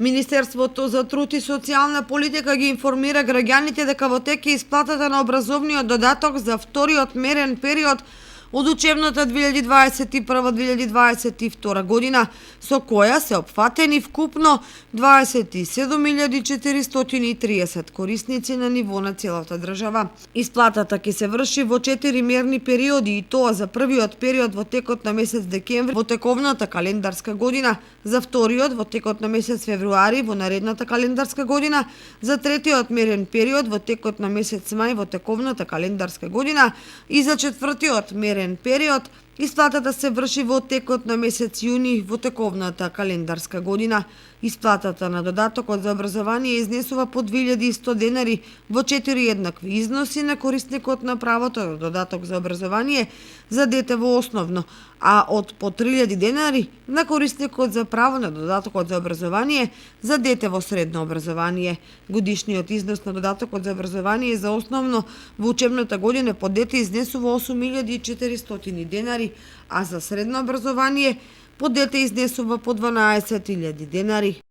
Министерството за труд и социјална политика ги информира граѓаните дека во тек е исплатата на образовниот додаток за вториот мерен период од учебната 2021-2022 година, со која се опфатени вкупно 27.430 корисници на ниво на целата држава. Исплатата ќе се врши во 4 мерни периоди, и тоа за првиот период во текот на месец декември во тековната календарска година, за вториот во текот на месец февруари во наредната календарска година, за третиот мерен период во текот на месец мај во тековната календарска година и за четвртиот мерен период исплатата се врши во текот на месец јуни во тековната календарска година. Исплатата на додатокот за образование изнесува по 2100 денари во 4 еднакви износи на корисникот на правото на додаток за образование за дете во основно, а од по 3000 денари на корисникот за право на додатокот за образование за дете во средно образование. Годишниот износ на додатокот за образование за основно во учебната година по дете изнесува 8400 денари, а за средно образование по дете изнесува по 12.000 денари.